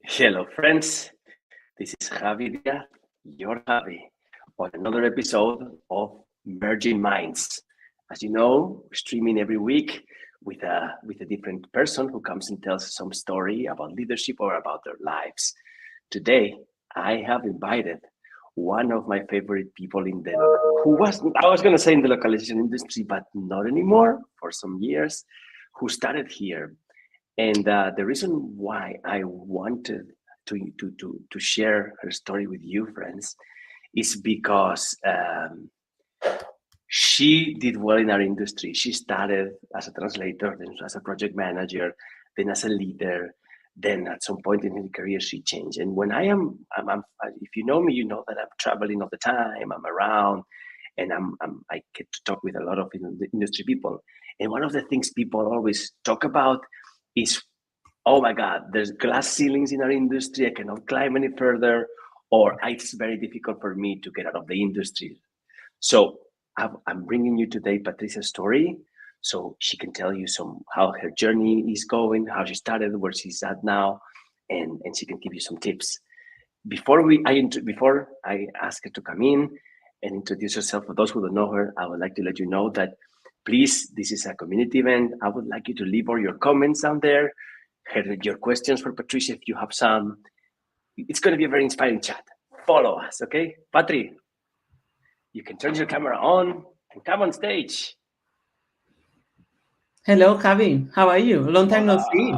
Hello, friends. This is Javí Diaz, your Javi, on another episode of Merging Minds. As you know, we're streaming every week with a different person who comes and tells some story about leadership or about their lives. Today, I have invited one of my favorite people in the who was I was going to say in the localization industry, but not anymore for some years, who started here. And the reason why I wanted to share her story with you, friends, is because she did well in our industry. She started as a translator, then as a project manager, then as a leader. Then at some point in her career, she changed. And when I'm if you know me, you know that I'm traveling all the time. I'm around, and I get to talk with a lot of industry people. And one of the things people always talk about is, oh my God, there's glass ceilings in our industry. I cannot climb any further, or it's very difficult for me to get out of the industry. So I'm bringing you today Patricia's story, so she can tell you some how her journey is going, how she started, where she's at now, and she can give you some tips. Before I ask her to come in and introduce herself, for those who don't know her, I would like to let you know that please, this is a community event. I would like you to leave all your comments down there, your questions for Patricia if you have some. It's going to be a very inspiring chat. Follow us, okay? Patri, you can turn your camera on and come on stage. Hello, Javi. How are you? Long time no see.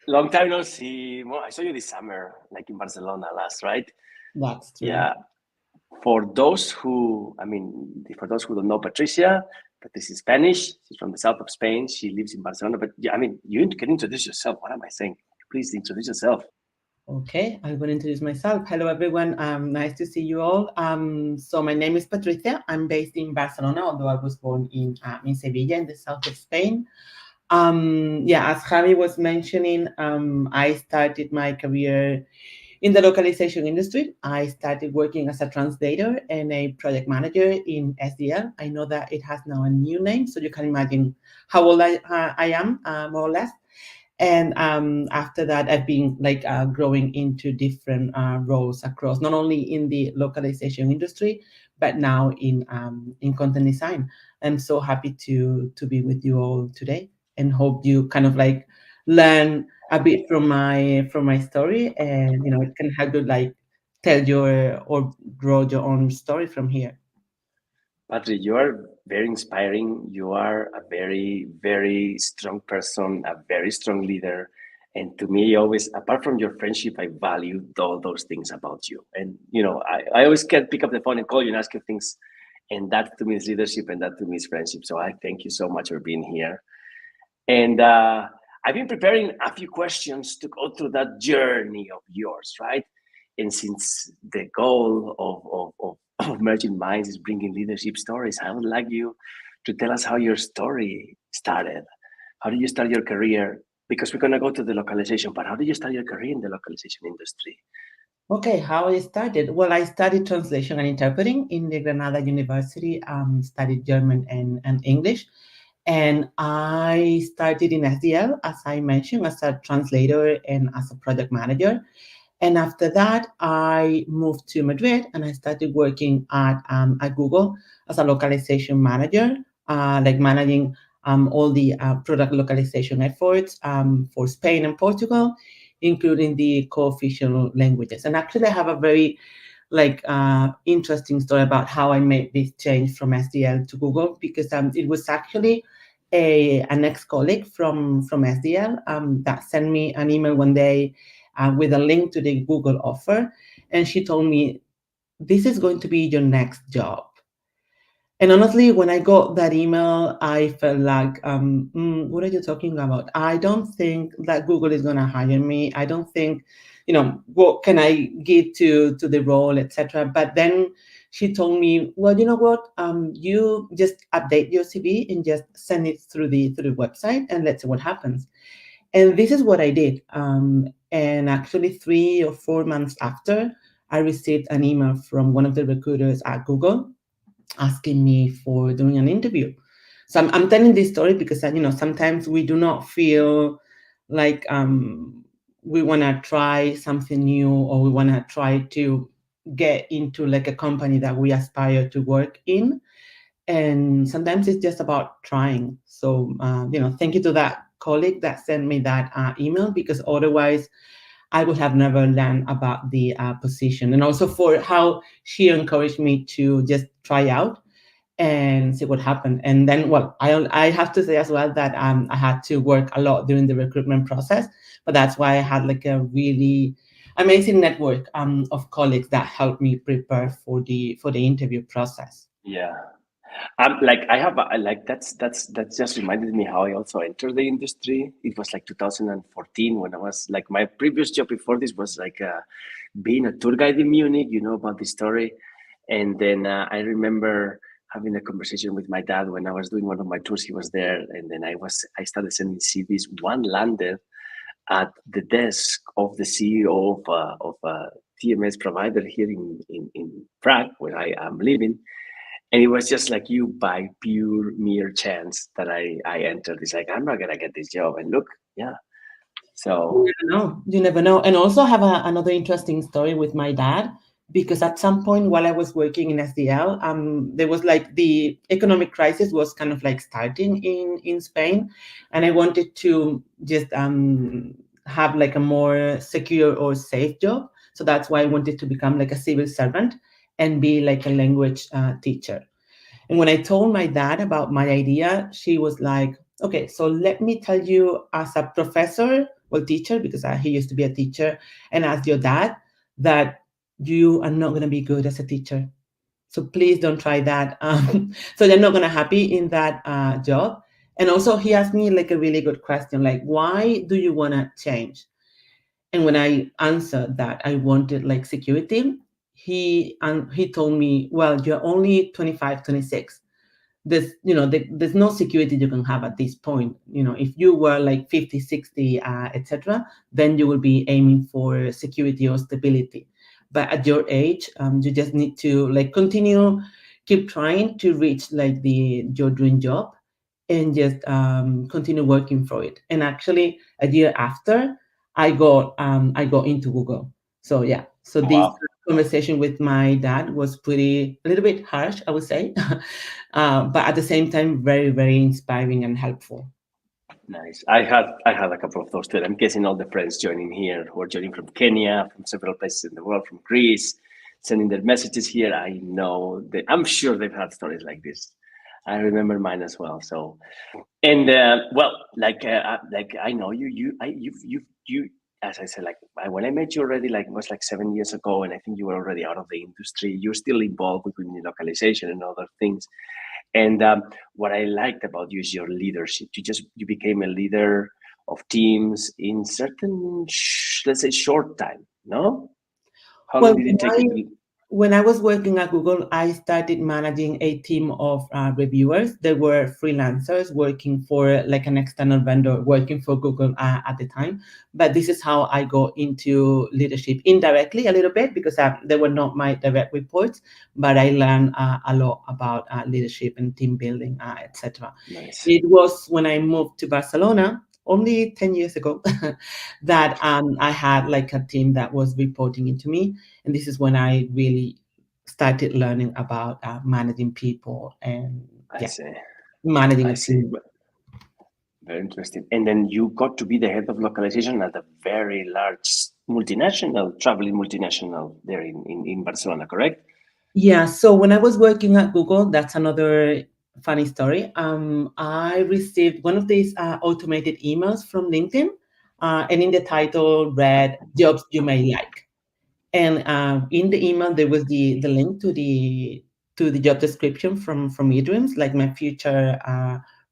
Long time no see. Well, I saw you this summer, like in Barcelona last, right? That's true. Yeah. For those who don't know Patricia, Patricia is Spanish. She's from the south of Spain. She lives in Barcelona. But yeah, I mean, you can introduce yourself. What am I saying? Please introduce yourself. Okay, I will introduce myself. Hello, everyone. Nice to see you all. So my name is Patricia. I'm based in Barcelona, although I was born in Sevilla, in the south of Spain. Yeah, as Javi was mentioning, I started my career in the localization industry. I started working as a translator and a project manager in SDL. I know that it has now a new name, so you can imagine how old I am, more or less. And after that, I've been growing into different roles across, not only in the localization industry, but now in content design. I'm so happy to be with you all today, and hope you kind of learn a bit from my story, and it can help you tell your or grow your own story from here. Patrick, you are very inspiring. You are a very, very strong person, a very strong leader. And to me, always, apart from your friendship, I value all those things about you. And, I always can pick up the phone and call you and ask you things. And that to me is leadership, and that to me is friendship. So I thank you so much for being here. And I've been preparing a few questions to go through that journey of yours, right? And since the goal of Merging Minds is bringing leadership stories, I would like you to tell us how your story started. How did you start your career? Because we're going to go to the localization, but how did you start your career in the localization industry? Okay, how I started? Well, I studied translation and interpreting in the Granada University, studied German and English. And I started in SDL, as I mentioned, as a translator and as a project manager. And after that, I moved to Madrid and I started working at Google as a localization manager, managing all the product localization efforts for Spain and Portugal, including the co-official languages. And actually, I have a very interesting story about how I made this change from SDL to Google, because it was actually an ex-colleague from SDL that sent me an email one day with a link to the Google offer. And she told me, this is going to be your next job. And honestly, when I got that email, I felt like, what are you talking about? I don't think that Google is going to hire me. I don't think, what can I give to the role, etc. But then she told me, well, you know what? You just update your CV and just send it through the website, and let's see what happens. And this is what I did. And actually, 3 or 4 months after, I received an email from one of the recruiters at Google asking me for doing an interview. So I'm telling this story because sometimes we do not feel like we want to try something new, or we want to try to get into like a company that we aspire to work in. And sometimes it's just about trying. So thank you to that colleague that sent me that email, because otherwise I would have never learned about the position, and also for how she encouraged me to just try out and see what happened. And then, well, I have to say as well that I had to work a lot during the recruitment process, but that's why I had like a really amazing network of colleagues that helped me prepare for the interview process. Yeah. Like I have, like that's just reminded me how I also entered the industry. It was like 2014 when I was like my previous job before this was like being a tour guide in Munich. You know about the story, and then I remember having a conversation with my dad when I was doing one of my tours. He was there, and then I started sending CVs. One landed at the desk of the CEO of a TMS provider here in Prague, where I am living. And it was just like you by pure mere chance that I entered. It's like I'm not gonna get this job, and look, yeah. You So never know. You never know. And also have another interesting story with my dad, because at some point while I was working in SDL, there was like the economic crisis was kind of like starting in Spain, and I wanted to just have like a more secure or safe job. So that's why I wanted to become like a civil servant and be like a language teacher. And when I told my dad about my idea, she was like, okay, so let me tell you as a professor, well, teacher, because he used to be a teacher, and as your dad, that you are not going to be good as a teacher. So please don't try that. So you're not going to happy in that job. And also he asked me like a really good question, like, why do you want to change? And when I answered that I wanted like security, he told me, well, you're only 25, 26. There's no security you can have at this point. If you were like 50, 60, etc., then you will be aiming for security or stability. But at your age, you just need to like continue, keep trying to reach like your dream job, and just continue working for it. And actually a year after, I got into Google. So yeah, so this wow, conversation with my dad was pretty a little bit harsh, I would say, but at the same time, very, very inspiring and helpful. nice. I had a couple of those too. I'm guessing all the friends joining here who are joining from Kenya, from several places in the world, from Greece, sending their messages here. I know that I'm sure they've had stories like this. I remember mine as well. So and well, like I know you. As I said, like when I met you already, like it was like 7 years ago, and I think you were already out of the industry. You're still involved with localization and other things. And what I liked about you is your leadership. You became a leader of teams in certain, let's say, short time. No, how long Well, did it take you to? when I was working at Google, I started managing a team of reviewers. They were freelancers working for like an external vendor, working for Google at the time. But this is how I got into leadership indirectly a little bit, because they were not my direct reports, but I learned a lot about leadership and team building, etc. Nice. It was when I moved to Barcelona only 10 years ago that I had like a team that was reporting into me. And this is when I really started learning about managing people and, I yeah, see. managing I a see. team. Very interesting. And then you got to be the head of localization at a very large multinational, traveling multinational there in Barcelona, correct? Yeah, so when I was working at Google, that's another funny story. I received one of these automated emails from LinkedIn, and in the title read "Jobs You May Like." And in the email, there was the link to the job description from eDreams, like my future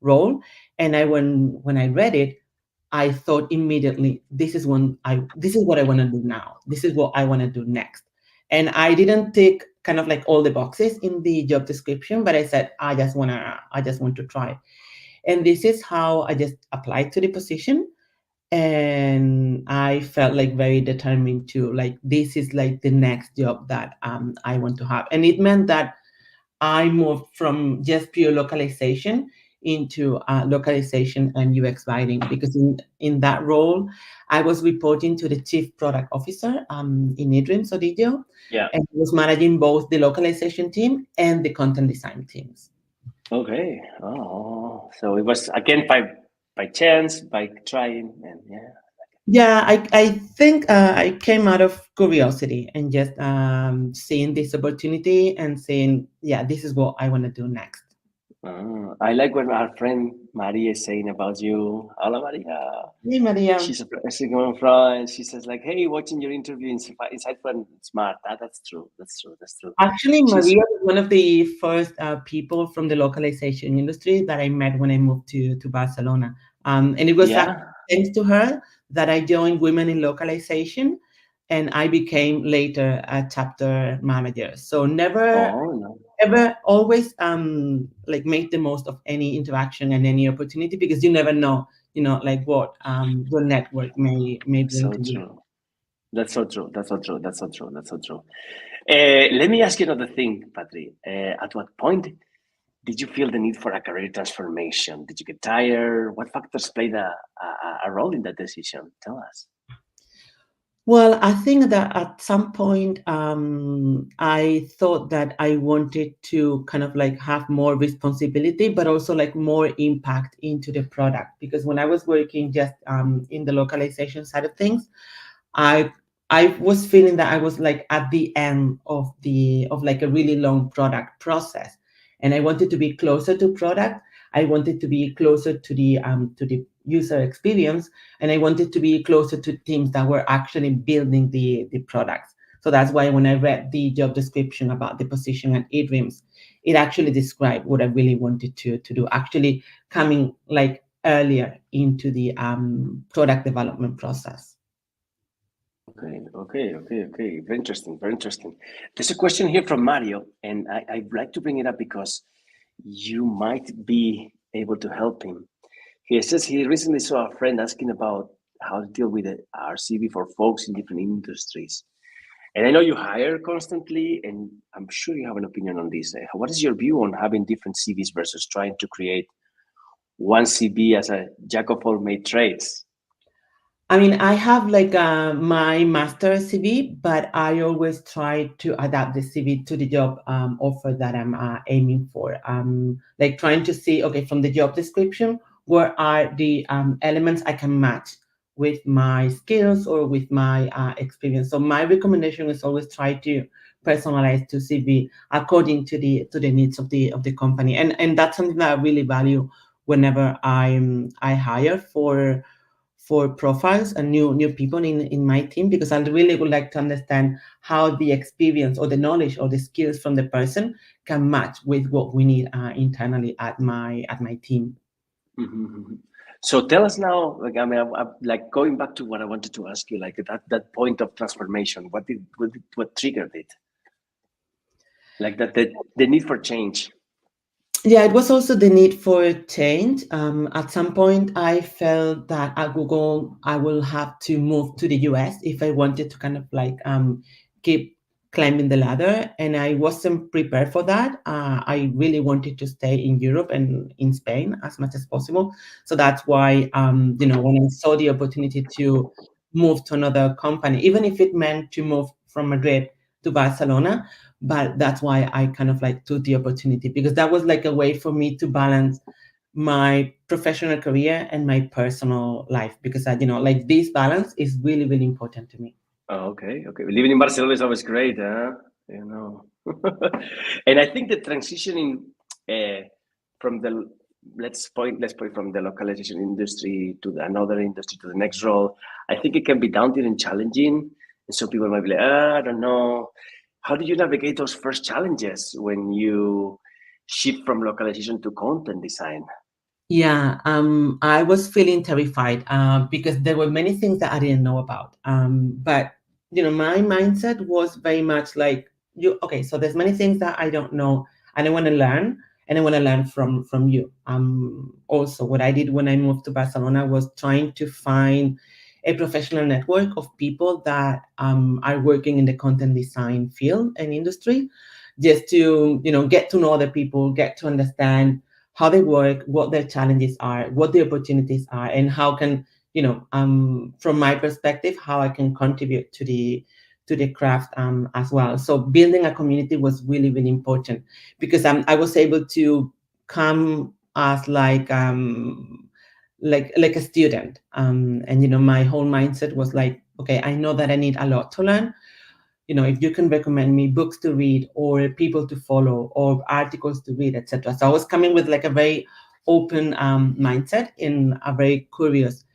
role. And when I read it, I thought immediately, this is what I want to do now. This is what I want to do next. And I didn't tick kind of like all the boxes in the job description, but I said I just want to try. And this is how I just applied to the position, and I felt like very determined to like this is like the next job that I want to have. And it meant that I moved from just pure localization into localization and UX writing, because in that role, I was reporting to the chief product officer in eDreams Audio, Yeah. and was managing both the localization team and the content design teams. Okay. Oh, so it was again by chance, by trying, and yeah. Yeah, I think I came out of curiosity and just seeing this opportunity and saying, yeah, this is what I want to do next. I like what our friend Maria is saying about you. Hola, Maria. Hey, Maria. She's going from. She says like, "Hey, watching your interview inside Fun Smart. That's true. That's true. That's true." Actually, She's Maria was one of the first people from the localization industry that I met when I moved to Barcelona. And it was yeah. thanks to her that I joined Women in Localization, and I became later a chapter manager. So never Oh no. ever always like make the most of any interaction and any opportunity, because you never know, like what your network may bring So to you. true. That's so true. That's so true. That's so true. That's so true. Let me ask you another thing, Patri. At what point did you feel the need for a career transformation? Did you get tired? What factors played a role in that decision? Tell us. Well, I think that at some point, I thought that I wanted to kind of like have more responsibility, but also like more impact into the product. Because when I was working just in the localization side of things, I I was feeling that I was like at the end of like a really long product process, and I wanted to be closer to product. I wanted to be closer to the user experience, and I wanted to be closer to teams that were actually building the products. So that's why when I read the job description about the position at eDreams, it actually described what I really wanted to do. Actually, coming like earlier into the product development process. Okay. Very interesting. Very interesting. There's a question here from Mario, and I'd like to bring it up because you might be able to help him. He says he recently saw a friend asking about how to deal with the RCB for folks in different industries. And I know you hire constantly, and I'm sure you have an opinion on this. What is your view on having different CVs versus trying to create one CV as a jack of all made trades? I mean, I have like my master CV, but I always try to adapt the CV to the job offer that I'm aiming for. Like trying to see, okay, from the job description, what are the elements I can match with my skills or with my experience. So my recommendation is always try to personalize to CV according to the needs of the company, and that's something that I really value whenever I hire for profiles and new people in my team, because I really would like to understand how the experience or the knowledge or the skills from the person can match with what we need internally at my team. Mm-hmm. So tell us now, like I mean, I'm like going back to what I wanted to ask you, like that point of transformation. What triggered it? Like the need for change. Yeah, it was also the need for change. At some point, I felt that at Google, I will have to move to the US if I wanted to kind of like keep climbing the ladder, and I wasn't prepared for that. I really wanted to stay in Europe and in Spain as much as possible. So that's why, when I saw the opportunity to move to another company, even if it meant to move from Madrid to Barcelona, but that's why I kind of like took the opportunity, because that was like a way for me to balance my professional career and my personal life, because like this balance is really really important to me. Oh, okay. Living in Barcelona is always great, huh? You know. And I think the transitioning from the let's point from the localization industry to another industry to the next role. I think it can be daunting and challenging, and so people might be like, I don't know. How did you navigate those first challenges when you shift from localization to content design? Yeah, I was feeling terrified because there were many things that I didn't know about. But my mindset was very much like you. Okay, so there's many things that I don't know, and I want to learn, and I want to learn from you. Also, what I did when I moved to Barcelona was trying to find a professional network of people that are working in the content design field and industry, just to get to know other people, get to understand how they work, what their challenges are, what the opportunities are, and how can, from my perspective, how I can contribute to the craft as well. So building a community was really, really important because I was able to come as like a student, and my whole mindset was like, okay, I know that I need a lot to learn. If you can recommend me books to read or people to follow or articles to read, etc. So I was coming with like a very open mindset in a very curious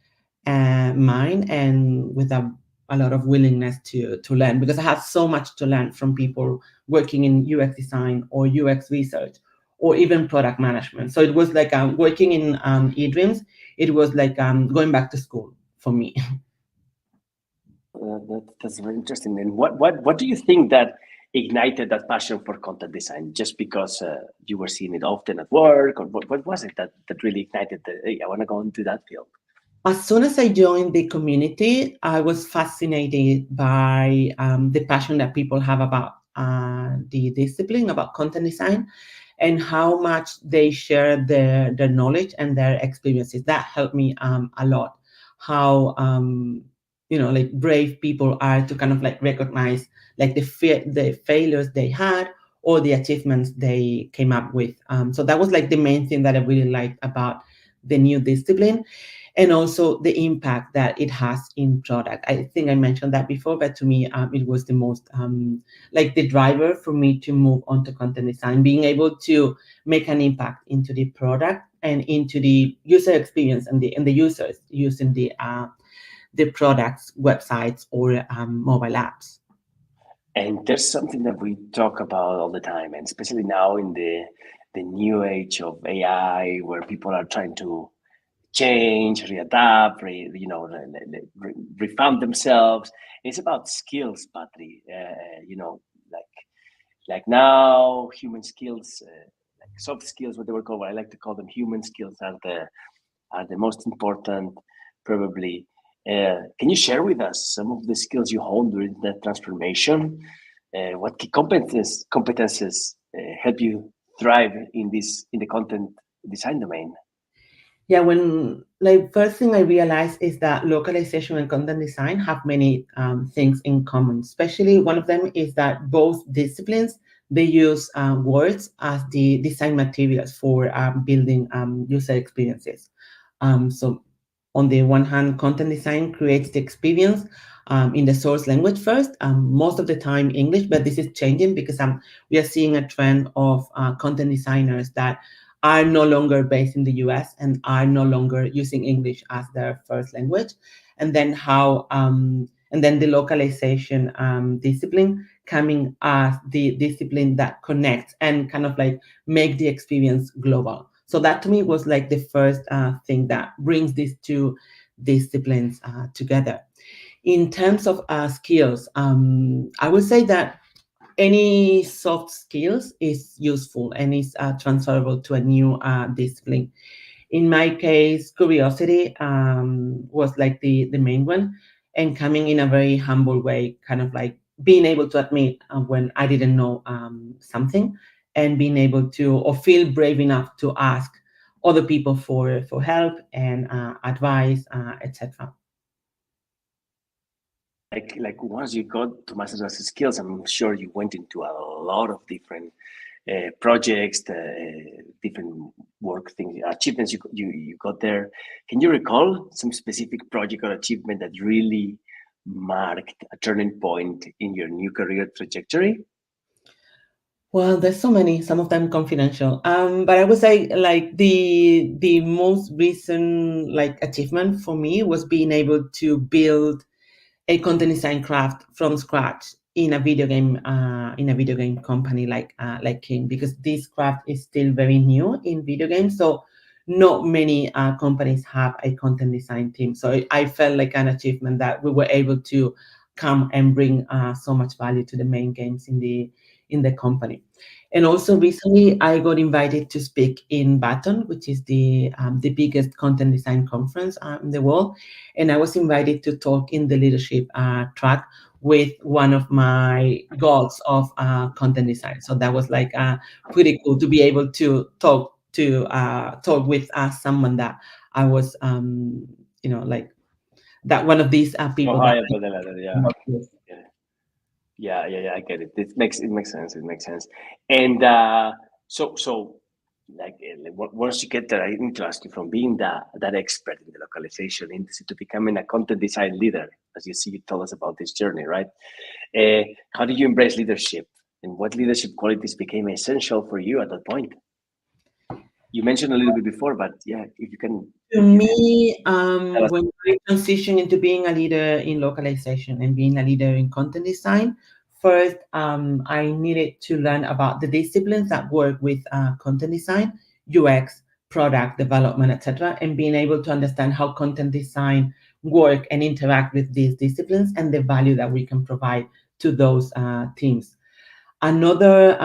mind, and with a lot of willingness to learn, because I have so much to learn from people working in UX design or UX research or even product management. So it was like working in eDreams. It was like going back to school for me. That's very interesting. And what do you think that ignited that passion for content design? Just because you were seeing it often at work, or what was it that really ignited the, hey, I want to go into that field? As soon as I joined the community, I was fascinated by the passion that people have about the discipline, about content design, and how much they share their knowledge and their experiences. That helped me a lot. How like brave people are to kind of like recognize like the failures they had or the achievements they came up with. So that was like the main thing that I really liked about the new discipline, and also the impact that it has in product. I think I mentioned that before, but to me, it was the most like the driver for me to move on to content design, being able to make an impact into the product and into the user experience and the users using the products, websites, or mobile apps. And there's something that we talk about all the time, and especially now in the new age of AI, where people are trying to change, readapt, refound themselves. It's about skills, Patri. Like now, human skills, like soft skills, what they were called. What I like to call them human skills are the most important, probably. Can you share with us some of the skills you honed during that transformation? What key competences help you thrive in the content design domain? Yeah, when like first thing I realized is that localization and content design have many things in common. Especially one of them is that both disciplines, they use words as the design materials for building user experiences. So on the one hand, content design creates the experience in the source language first, most of the time English, but this is changing because we are seeing a trend of content designers that are no longer based in the US and are no longer using English as their first language. And then and then the localization discipline coming as the discipline that connects and kind of like make the experience global. So that to me was like the first thing that brings these two disciplines together. In terms of skills, I would say that any soft skills is useful and is transferable to a new discipline. In my case, curiosity was like the main one, and coming in a very humble way, kind of like being able to admit when I didn't know something, and being able to or feel brave enough to ask other people for help and advice, etc. Like once you got to master those skills, I'm sure you went into a lot of different projects, different work things, achievements you got there. Can you recall some specific project or achievement that really marked a turning point in your new career trajectory? Well, there's so many, some of them confidential. But I would say like the most recent like achievement for me was being able to build a content design craft from scratch in a video game company like King, because this craft is still very new in video games. So not many companies have a content design team. So I felt like an achievement that we were able to come and bring so much value to the main games in the company. And also recently, I got invited to speak in Baton, which is the biggest content design conference in the world, and I was invited to talk in the leadership track with one of my goals of content design. So that was like pretty cool to be able to talk to talk with someone that I was, like that one of these So people high that up on the ladder, I yeah. work with. Yeah. Yeah. I get it. It makes sense. It makes sense. And so once you get there, I need to ask you, from being that expert in the localization industry to becoming a content design leader, as you see, you tell us about this journey, right? How did you embrace leadership, and what leadership qualities became essential for you at that point? You mentioned a little bit before, but yeah, if you can, To if you can me, tell us. when I transition into being a leader in localization and being a leader in content design, first, I needed to learn about the disciplines that work with content design, UX, product development, etc., and being able to understand how content design work and interact with these disciplines and the value that we can provide to those teams. Another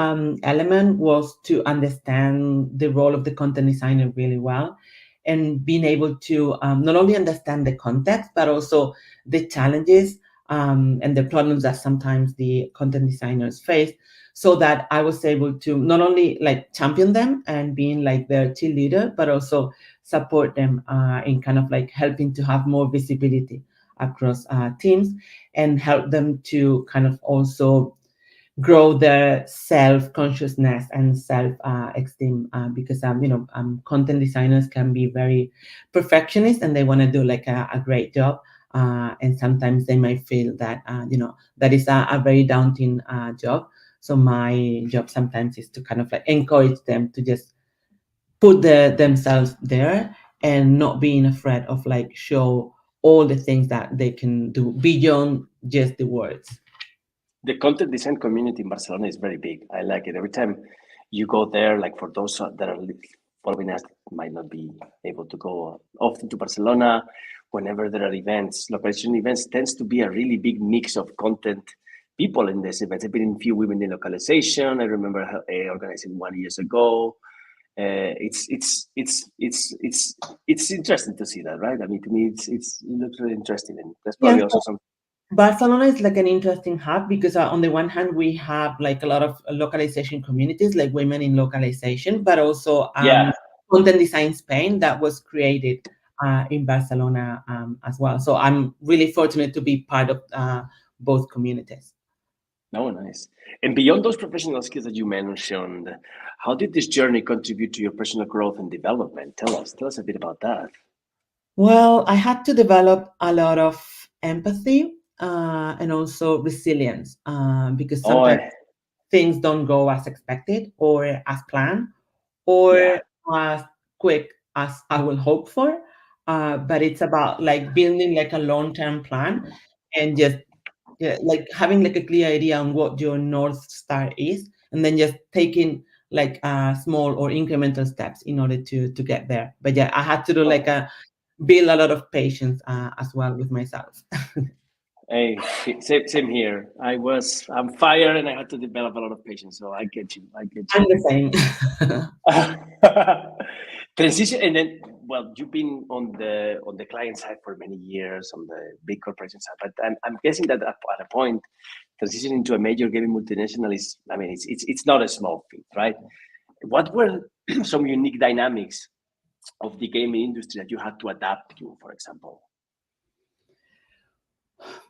element was to understand the role of the content designer really well, and being able to not only understand the context, but also the challenges and the problems that sometimes the content designers face, so that I was able to not only like champion them and being like their cheerleader, but also support them in kind of like helping to have more visibility across teams, and help them to kind of also grow their self consciousness and self esteem, because content designers can be very perfectionist and they want to do like a great job, and sometimes they might feel that that is a very daunting job. So my job sometimes is to kind of like encourage them to just put themselves there, and not being afraid of like show all the things that they can do beyond just the words. The content design community in Barcelona is very big. I like it. Every time you go there, like for those that are following us, might not be able to go often to Barcelona, whenever there are events, localization events tends to be a really big mix of content people in this event. I've been in a few women in localization. I remember organizing one years ago. It's interesting to see that, right? I mean, to me, it looks really interesting, and that's Yeah. probably also some. Barcelona is like an interesting hub because on the one hand we have like a lot of localization communities, like women in localization, but also Yeah. content design Spain that was created in Barcelona as well. So I'm really fortunate to be part of both communities. Oh, nice. And beyond those professional skills that you mentioned, how did this journey contribute to your personal growth and development? Tell us a bit about that. Well, I had to develop a lot of empathy and also resilience, because Oh, sometimes things don't go as expected or as planned, yeah. or as quick as I will hope for. But it's about like building like a long-term plan, and just yeah, like having like a clear idea on what your North Star is, and then just taking like small or incremental steps in order to get there. But yeah, I had to do like Oh, a build a lot of patience as well with myself. hey, same here. I'm fire, and I had to develop a lot of patience. So I get you. I get I'm you. the same. Transition, and then, well, you've been on the client side for many years, on the big corporation side, but I'm guessing that at a point, transitioning to a major gaming multinational is, I mean, it's not a small feat, right? What were some unique dynamics of the gaming industry that you had to adapt to, for example?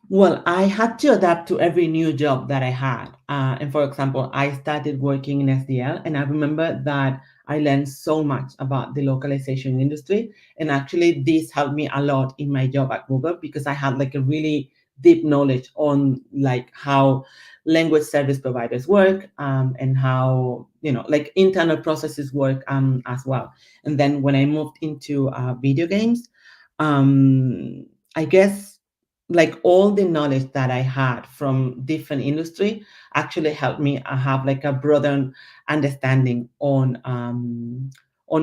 Well, I had to adapt to every new job that I had. And for example, I started working in SDL, and I remember that I learned so much about the localization industry. And actually, this helped me a lot in my job at Google, because I had like a really deep knowledge on like how language service providers work, and how like internal processes work as well. And then when I moved into video games, I guess like all the knowledge that I had from different industry actually helped me have like a broader understanding on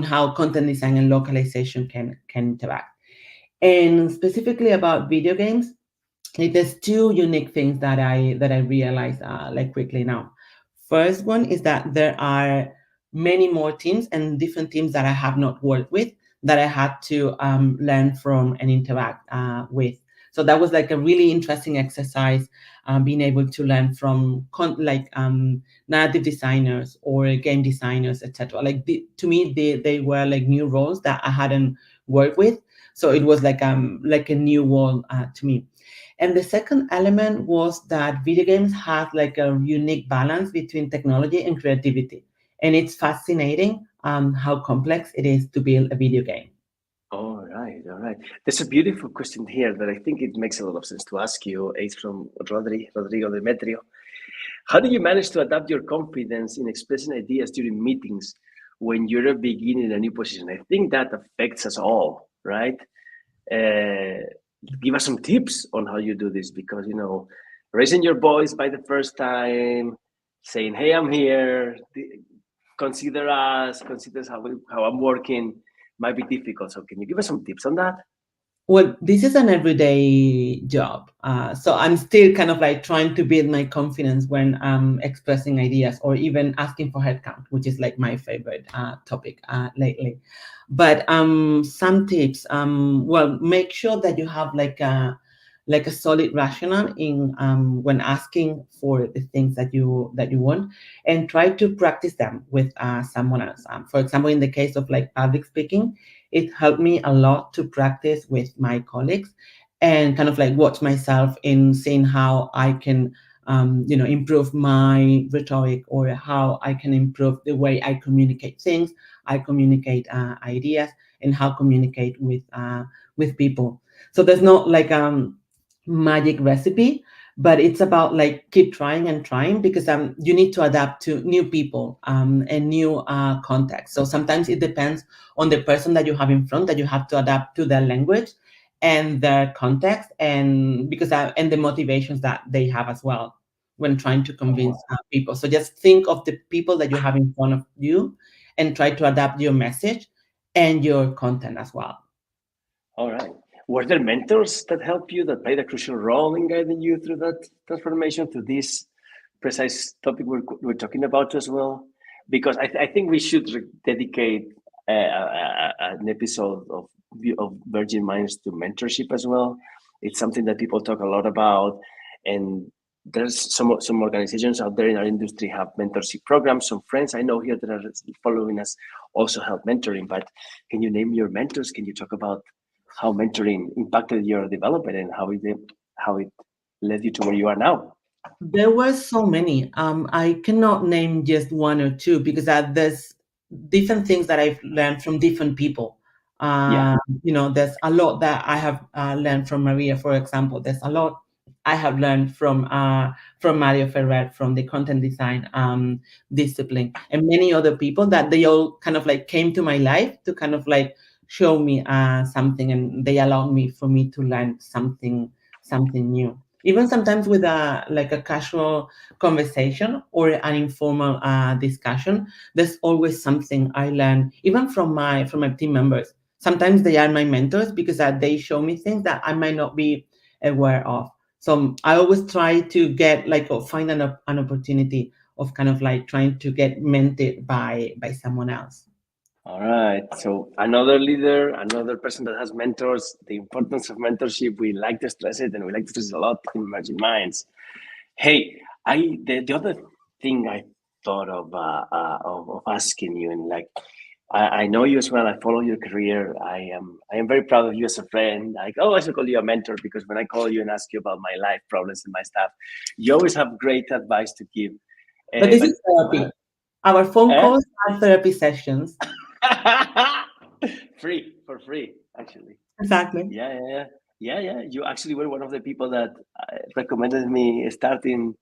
how content design and localization can interact. And specifically about video games, like there's two unique things that I realized like quickly now. First one is that there are many more teams and different teams that I have not worked with, that I had to learn from and interact with. So that was like a really interesting exercise, being able to learn from narrative designers or game designers, etc. Like to me, they were like new roles that I hadn't worked with. So it was like a new world to me. And the second element was that video games have like a unique balance between technology and creativity. And it's fascinating how complex it is to build a video game. All right, all right. There's a beautiful question here that I think it makes a lot of sense to ask you. It's from Rodrigo Demetrio. How do you manage to adapt your confidence in expressing ideas during meetings when you're beginning a new position? I think that affects us all, right? Uh, Give us some tips on how you do this because, raising your voice by the first time, saying, hey, I'm here, consider us, consider how I'm working might be difficult. So, can you give us some tips on that? Well, this is an everyday job. So I'm still kind of like trying to build my confidence when I'm expressing ideas or even asking for headcount, which is like my favorite topic lately. But some tips. Well, make sure that you have like a solid rationale in when asking for the things that you want, and try to practice them with someone else. For example, in the case of like public speaking, it helped me a lot to practice with my colleagues and kind of like watch myself in seeing how I can improve my rhetoric, or how I can improve the way I communicate things, I communicate ideas, and how communicate with people. So there's not like magic recipe, but it's about like keep trying and trying, because you need to adapt to new people and new context. So sometimes it depends on the person that you have in front, that you have to adapt to their language and their context, and because and the motivations that they have as well when trying to convince people. So just think of the people that you have in front of you and try to adapt your message and your content as well. All right. Were there mentors that helped you, that played a crucial role in guiding you through that transformation to this precise topic we're talking about as well? Because I think we should dedicate an episode of Virgin Minds to mentorship as well. It's something that people talk a lot about, and there's some organizations out there in our industry have mentorship programs. Some friends I know here that are following us also help mentoring. But can you name your mentors? Can you talk about how mentoring impacted your development and how it led you to where you are now? There were so many. I cannot name just one or two, because there's different things that I've learned from different people. Yeah. There's a lot that I have learned from Maria, for example. There's a lot I have learned from Mario Ferrer, from the content design discipline, and many other people that they all kind of like came to my life to kind of like show me something, and they allowed me for me to learn something new. Even sometimes with a casual conversation or an informal discussion, there's always something I learn, even from my team members. Sometimes they are my mentors, because they show me things that I might not be aware of. So I always try to get like, or find an opportunity of kind of like trying to get mentored by someone else. All right. So another leader, another person that has mentors, the importance of mentorship, we like to stress it, and we like to stress it a lot in Emerging Minds. Hey, the other thing I thought of asking you, and like I know you as well. I follow your career. I am very proud of you as a friend. I always call you a mentor, because when I call you and ask you about my life problems and my stuff, you always have great advice to give. But this But is therapy. Our phone eh? calls are therapy sessions. Free, for free, actually. Exactly. Yeah, yeah, yeah, yeah, yeah. You actually were one of the people that recommended me starting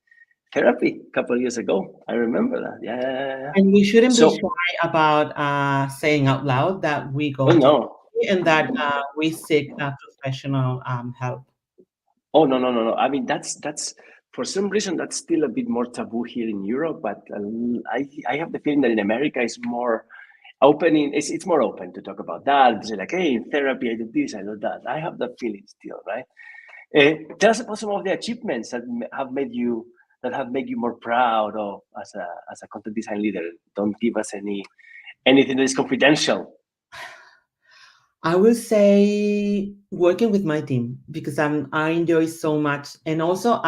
therapy a couple of years ago. I remember that. Yeah, yeah, yeah, yeah. And we shouldn't be So, shy about saying out loud that we go oh to no, therapy, and that we seek professional help. oh no, no, no, no. I mean, that's for some reason that's still a bit more taboo here in Europe, but I have the feeling that in America it's more opening. It's more open to talk about that. It's like, hey, in therapy, I do this, I do that. I have that feeling still, right? Tell us about some of the achievements that have made you more proud of as a content design leader. Don't give us anything that is confidential. I will say working with my team because I enjoy so much, and also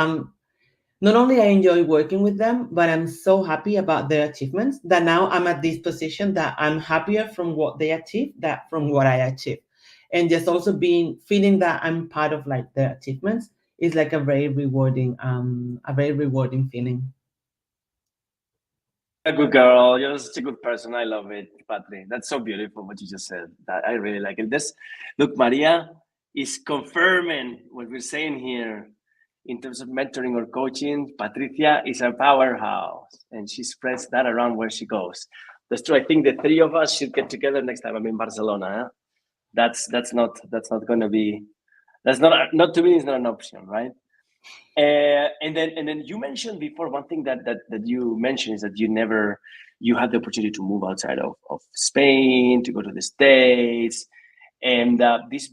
not only I enjoy working with them, but I'm so happy about their achievements that now I'm at this position that I'm happier from what they achieve that from what I achieve. And just also being feeling that I'm part of like their achievements is like a very rewarding feeling. A good girl. You're such a good person. I love it, Patri. That's so beautiful what you just said. That I really like it. This, look, Maria is confirming what we're saying here in terms of mentoring or coaching. Patricia is a powerhouse, and she spreads that around where she goes. That's true. I think the three of us should get together next time I'm in Barcelona. Huh? That's not going to be. That's not to me. Is not an option, right? And then you mentioned before one thing that you mentioned is that you had the opportunity to move outside of Spain to go to the States, and this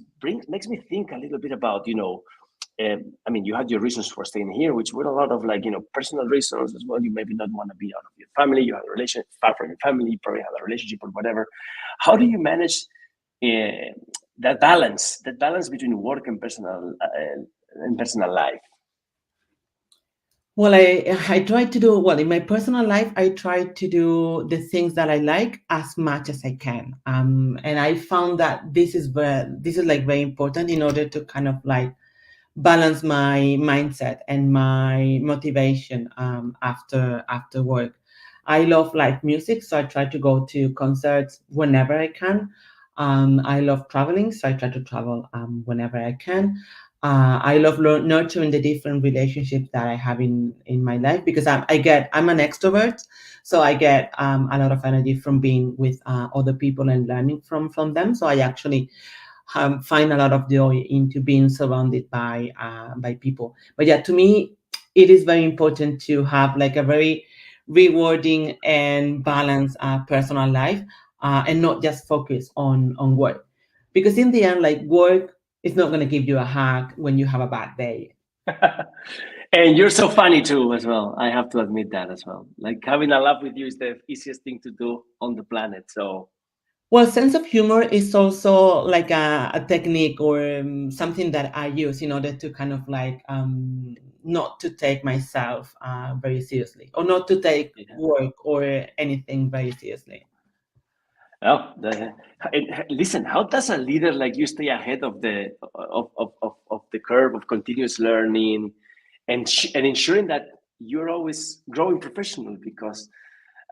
makes me think a little bit about I mean, you had your reasons for staying here, which were a lot of like personal reasons as well. You maybe not want to be out of your family. You have a relationship far from your family. You probably have a relationship or whatever. How do you manage uh, that balance between work and personal life? Well, I try to do well in my personal life. I try to do the things that I like as much as I can, and I found that this is like very important in order to kind of like balance my mindset and my motivation after work. I love like music, so I try to go to concerts whenever I can. I love traveling, so I try to travel whenever I can. I love nurturing the different relationships that I have in my life because I'm an extrovert, so I get a lot of energy from being with other people and learning from them. So I actually find a lot of joy into being surrounded by people. But yeah, to me, it is very important to have like a very rewarding and balanced personal life, and not just focus on work, because in the end, like work is not going to give you a hug when you have a bad day. And you're so funny too, as well. I have to admit that as well. Like having a laugh with you is the easiest thing to do on the planet. So, Well, sense of humor is also like a technique or something that I use in order to kind of like not to take myself very seriously, or not to take yeah. work or anything very seriously. Oh, listen. How does a leader like you stay ahead of the curve of continuous learning, and ensuring that you're always growing professionally? Because,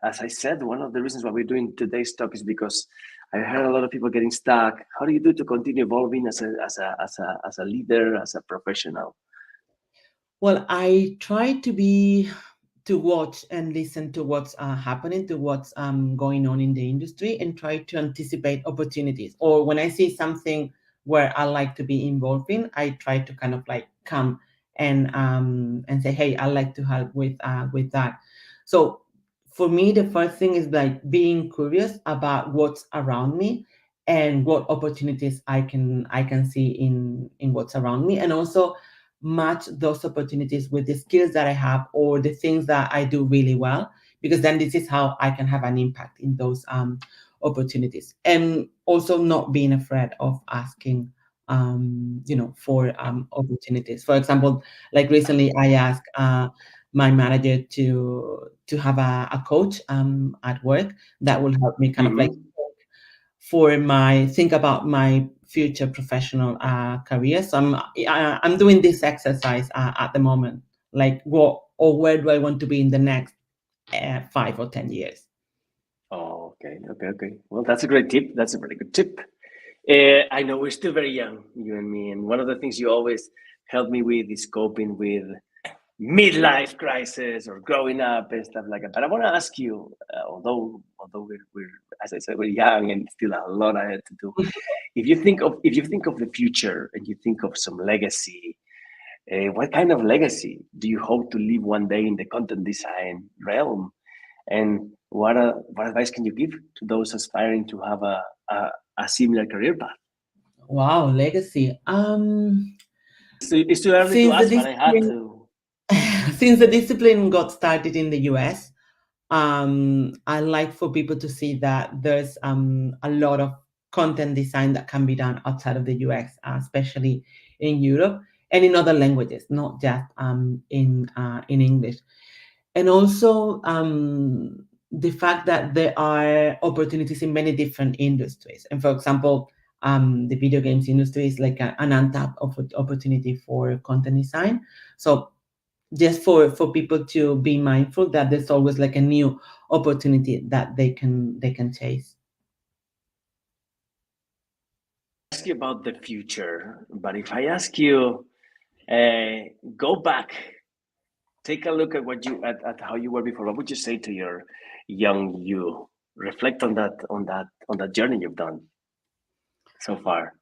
as I said, one of the reasons why we're doing today's talk is because I heard a lot of people getting stuck. How do you do to continue evolving as a leader, as a professional? Well, I try to watch and listen to what's happening, to what's going on in the industry, and try to anticipate opportunities. Or when I see something where I like to be involved in, I try to kind of like come and say, hey, I like to help with that. So for me, the first thing is like being curious about what's around me and what opportunities I can see in what's around me, and also match those opportunities with the skills that I have or the things that I do really well, because then this is how I can have an impact in those opportunities. And also not being afraid of asking, for opportunities. For example, like recently, I asked my manager to have a coach at work that will help me kind of like Mm-hmm. for my think about my future professional career. So I'm doing this exercise at the moment, like what or where do I want to be in the next 5 or 10 years. Oh, okay. Well, that's a great tip. That's a very good tip. I know we're still very young, you and me, and one of the things you always help me with is coping with midlife crisis or growing up and stuff like that. But I want to ask you, although we're as I said, we're young and still a lot ahead to do. If you think of the future and you think of some legacy, what kind of legacy do you hope to leave one day in the content design realm? And what advice can you give to those aspiring to have a similar career path? Wow, legacy. It's too early to Since the ask, but I had discipline to. since the discipline got started in the US, I like for people to see that there's a lot of content design that can be done outside of the UX, especially in Europe and in other languages, not just in English. And also the fact that there are opportunities in many different industries. And for example, the video games industry is like an untapped opportunity for content design. So just for people to be mindful that there's always like a new opportunity that they can chase. Ask you about the future, but if I ask you, go back, take a look at at how you were before. What would you say to your young you? Reflect on that journey you've done so far.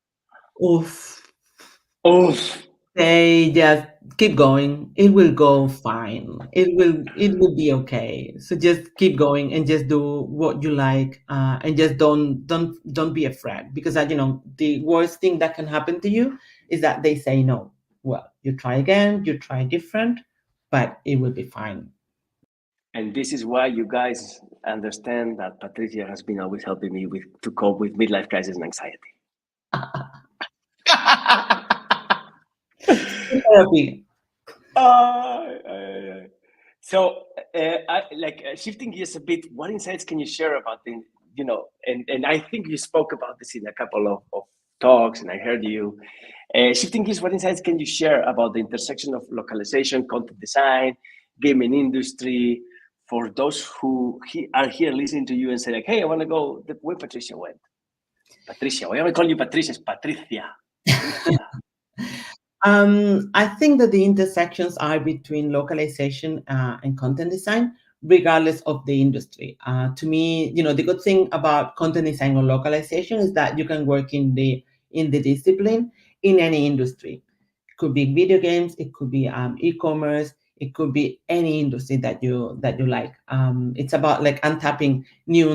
Oof. Oh, They just keep going. It will go fine. It will be okay. So just keep going and just do what you like, and just don't be afraid, because the worst thing that can happen to you is that they say no. Well, you try again, you try different, but it will be fine. and this is why you guys understand that Patricia has been always helping me to cope with midlife crisis and anxiety. Therapy. So, shifting gears a bit, what insights can you share about and I think you spoke about this in a couple of talks, and I heard you. Shifting gears, what insights can you share about the intersection of localization, content design, gaming industry, for those who are here listening to you and say like, hey, I want to go the way Patricia went. Patricia, why do I call you Patricia? It's Patricia. Patricia. I think that the intersections are between localization and content design, regardless of the industry. To me, the good thing about content design or localization is that you can work in the discipline in any industry. It could be video games, it could be e-commerce, it could be any industry that you like. It's about like untapping new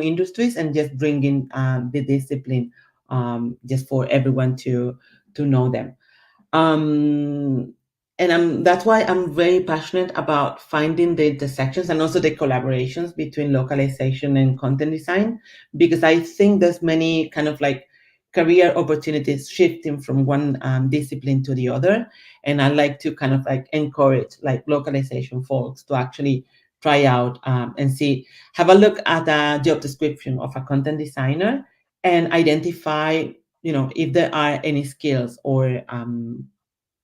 industries and just bringing the discipline, just for everyone to know them. um and that's why I'm very passionate about finding the intersections and also the collaborations between localization and content design, because I think there's many kind of like career opportunities shifting from one discipline to the other. And I like to kind of like encourage like localization folks to actually try out, and have a look at a job description of a content designer and identify, if there are any skills or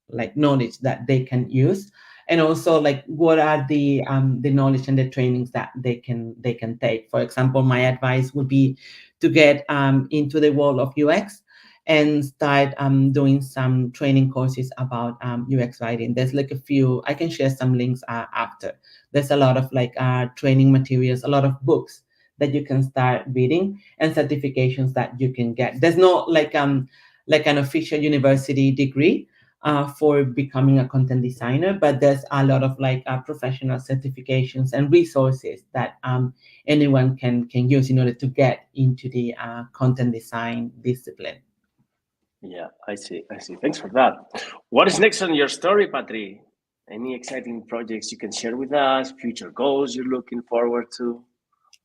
like knowledge that they can use, and also like what are the knowledge and the trainings that they can take. For example, my advice would be to get into the world of UX and start doing some training courses about UX writing. There's like a few, I can share some links after. There's a lot of like training materials, a lot of books that you can start reading, and certifications that you can get. There's no like an official university degree for becoming a content designer, but there's a lot of like professional certifications and resources that anyone can use in order to get into the content design discipline. Yeah, I see. Thanks for that. What is next on your story, Patri? Any exciting projects you can share with us? Future goals you're looking forward to?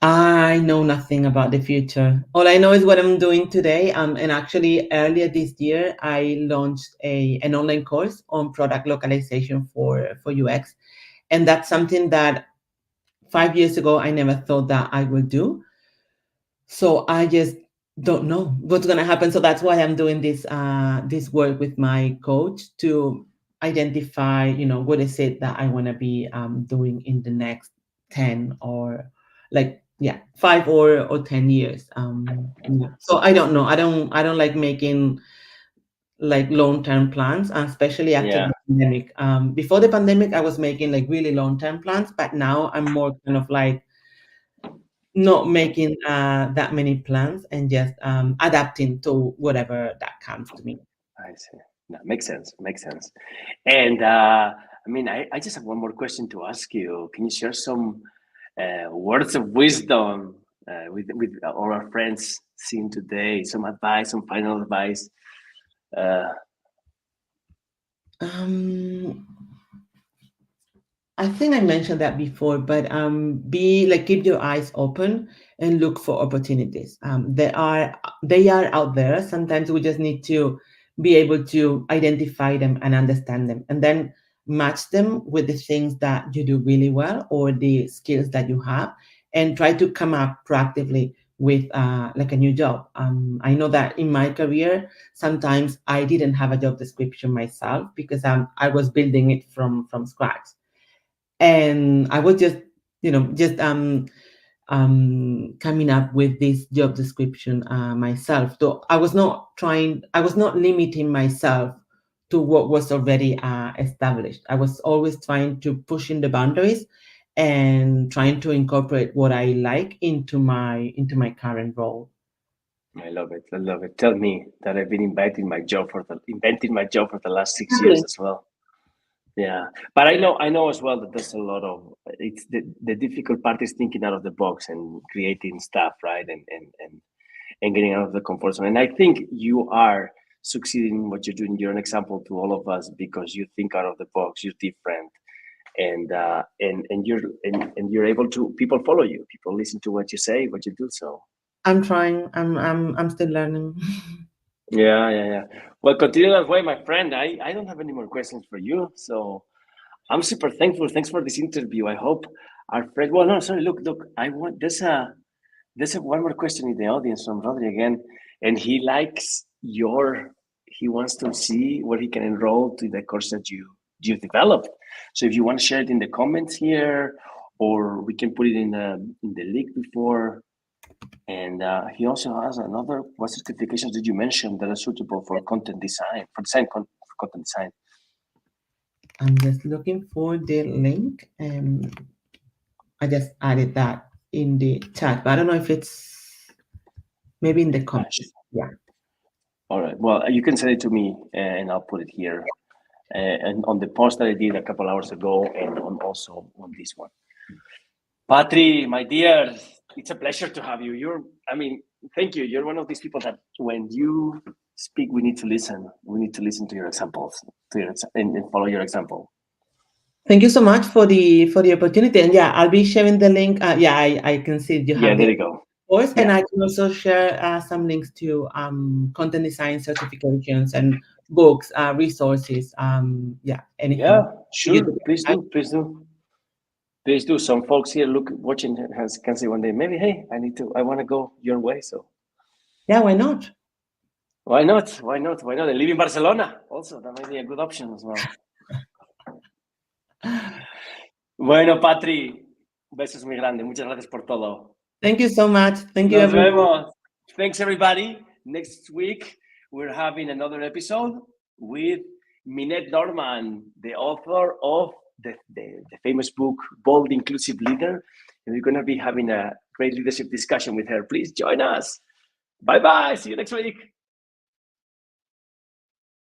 I know nothing about the future. All I know is what I'm doing today. And actually, earlier this year, I launched an online course on product localization for UX, and that's something that 5 years ago I never thought that I would do. So I just don't know what's gonna happen. So that's why I'm doing this work with my coach to identify, what is it that I want to be doing in the next 10 or like, yeah, 5 or 10 years. Yeah. So I don't know. I don't like making like long-term plans, especially after Yeah, the pandemic. Before the pandemic, I was making like really long-term plans, but now I'm more kind of like not making that many plans and just adapting to whatever that comes to me. I see. No, makes sense. Makes sense. And I mean, I just have one more question to ask you. Can you share some words of wisdom with all our friends seen today? Some advice, some final advice. Uh, Um, I think I mentioned that before, but be like keep your eyes open and look for opportunities. They are out there. Sometimes we just need to be able to identify them and understand them, and then match them with the things that you do really well or the skills that you have, and try to come up proactively with like a new job. I know that in my career, sometimes I didn't have a job description myself because I was building it from scratch, and I was just coming up with this job description myself. Though I was not limiting myself to what was already established. I was always trying to push in the boundaries and trying to incorporate what I like into my current role. I love it. I love it. Tell me that I've been inventing my job for the last 6 years Exactly. as well. Yeah, but I know as well that there's a lot of it's the difficult part is thinking out of the box and creating stuff, right? And getting out of the comfort zone. And I think you are succeeding in what you're doing. You're an example to all of us because you think out of the box. You're different, and you're able to. People follow you. People listen to what you say, what you do. So I'm trying. I'm still learning. yeah. Well, continue that way, my friend. I don't have any more questions for you. So I'm super thankful. Thanks for this interview. I hope our friend. Well, no, sorry. Look. I want there's a one more question in the audience from Rodri again, and he likes your. He wants to see where he can enroll to the course that you've developed. So if you want to share it in the comments here, or we can put it in the link before. And he also has another. What certifications did you mention that are suitable for content design for content design? I'm just looking for the link, and I just added that in the chat, but I don't know if it's maybe in the Gosh. comments. Yeah. All right. Well, you can send it to me, and I'll put it here, and on the post that I did a couple hours ago, and also on this one. Patri, my dear, it's a pleasure to have you. Thank you. You're one of these people that when you speak, we need to listen. We need to listen to your examples, and follow your example. Thank you so much for the opportunity. And yeah, I'll be sharing the link. Yeah, I can see you Yeah, have there the you go. course, and Yeah, I can also share some links to content design certifications and books, resources. Yeah, yeah, anything for you sure. to Please do, please do, please do. Some folks here watching can say one day, maybe, hey, I want to go your way. So Yeah, why not? why not? Why not? Why not? And live in Barcelona also. That might be a good option as well. Bueno, Patri, besos muy grande. Muchas gracias por todo. Thank you so much. Thank you, Nos everyone. vemos. Thanks, everybody. Next week, we're having another episode with Minette Norman, the author of the famous book, Bold Inclusive Leader. And we're going to be having a great leadership discussion with her. Please join us. Bye bye. See you next week.